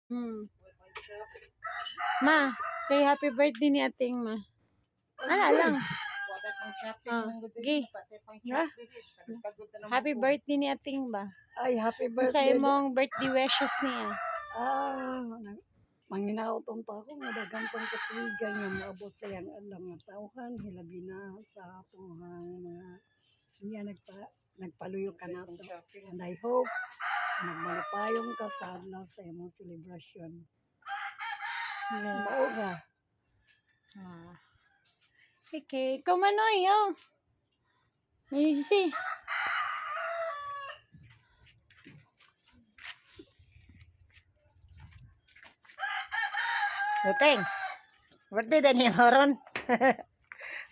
Hmm. Ma, say happy birthday ni ating ma. Ano lang. Gi. Happy birthday ni ating ba? Ay, happy Sa birthday. imong birthday wishes niya. Manginauton pa ako nga daghang pang katuigan nga maabot sa yang alam nga tawhan hilabi na sa tuhang mga niya nagpaluyo ka na to. And I hope nagmalupayong ka sa adlaw sa imong celebration. Mao ba? Okay, kumanoy yo. Easy. Uteng. Birthday na niya moron.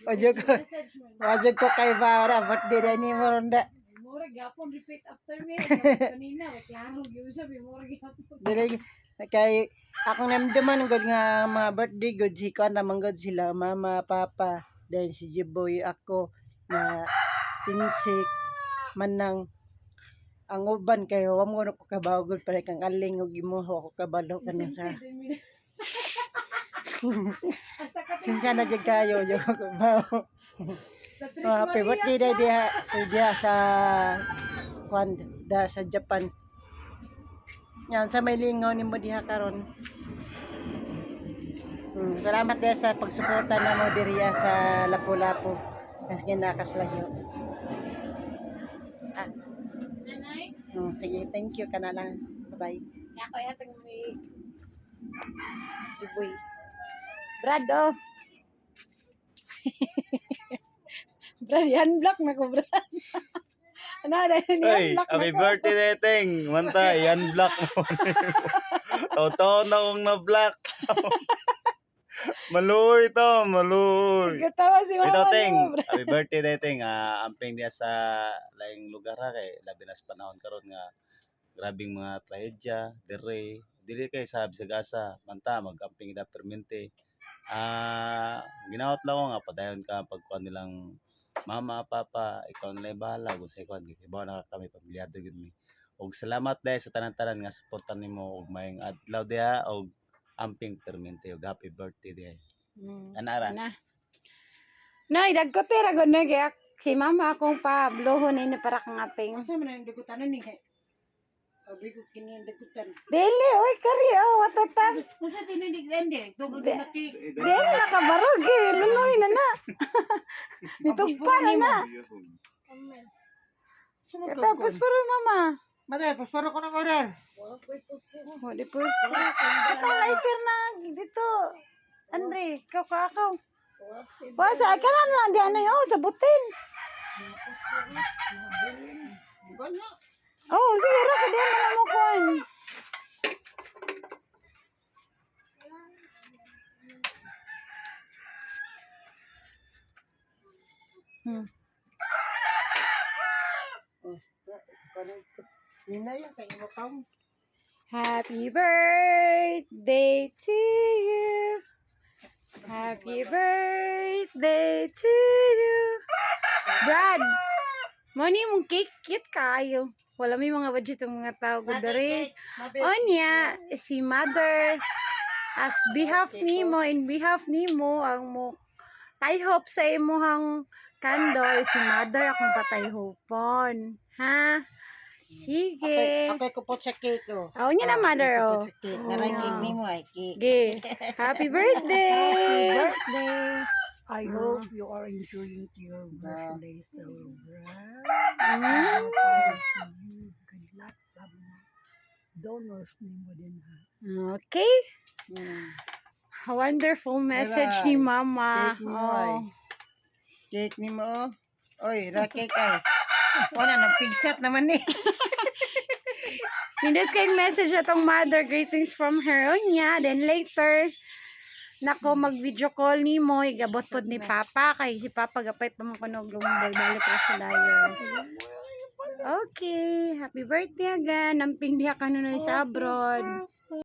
Wajud ko kay Bara. Birthday na niya moron da. Mura gapon repeat after me. Kanina reklamo gyud sa mura gapon. Dili kay akong namdaman gud nga mga birthday gud si kuan naman gud sila mama, papa, then si Jiboy ako na pinsik manang ang uban kay wa mo ko kabaw gud pare kang aling ug gimuho ako kabalo kana sa Sincha na jud kayo yo kabaw. Happy birthday day diha sa kuan da sa Japan. Yan sa may lingaw nimo diha karon. Salamat din sa pagsuporta namo diriya sa Lapu-Lapu. Kas ginakas lagyo. Nanay? Sige, thank you ka na lang. Bye-bye. Ako yatang may Jiboy. Brad, oh. Brad, yan block na ko, Brad. Ano na yun? Hey, happy birthday, Deteng. Manta, yan black mo. Totoo na kong na-black. Maluy to, maluy. Katawa si mama Ito, niyo, Teng. Brad. Happy birthday, Deteng. Amping diya sa laing lugar ha, kay labi na sa panahon karon nga grabing mga trahedya, dire, dili kay sa Bisagasa, manta magamping ida permente. Ginawat lang ko nga padayon ka pagkuan nilang mama, papa, ikaw na lang bahala kung sa ikuan gibaw na kami pamilyado gid mi. Og salamat dahil sa tanan-tanan nga suportan nimo og mayong adlaw diha og amping permente og happy birthday diha. Anara. Nay, dagkotira gud na kaya si mama akong pa blohon ini para kang aping. Asa man ang dugutan ni kay Abi ko kini dugutan. Dili, oy kari oh, what the tabs. Usa tinidig ende, tugod na ti. Dili nakabarog eh, luloy na na. Nitugpa na na. Tapos pero mama. Mare, pasparo ko na order. Oh, di po. Ito lighter na dito. Andre, ako. Wasa, kanan lang di ano yun, sabutin. Oh, sige ra ka di mo mo kuan. Ninay kay mo kaum. Happy birthday to you. Happy birthday to you. Brad, money mong cake cute kayo. Wala may mga budget ng mga tao ko dere. Onya, si mother as behalf nimo in behalf nimo ang mo hope sa imuhang candle si mother akong patayhopon. Ha? Sige. Okay ko po sa cake oh. Oh, niya na mother oh. Naray cake nimo ay cake. Sige. Happy birthday. Birthday. I hope you are enjoying your birthday celebration. Good luck sa mga donors nimo din ha. Okay. A wonderful message ni Mama. Cake nimo ay. Cake nimo. Oy, ra cake ay. Wala nang pigsat naman ni. Pindot kayong message atong mother. Greetings from Heronia. Then later, nako mag-video call ni mo. Igabot pod ni Papa. Kay si Papa gapait pa mo kunog lumbay. Balik ra sa dayon. Okay. Happy birthday again. Namping diha ka nun sa abroad.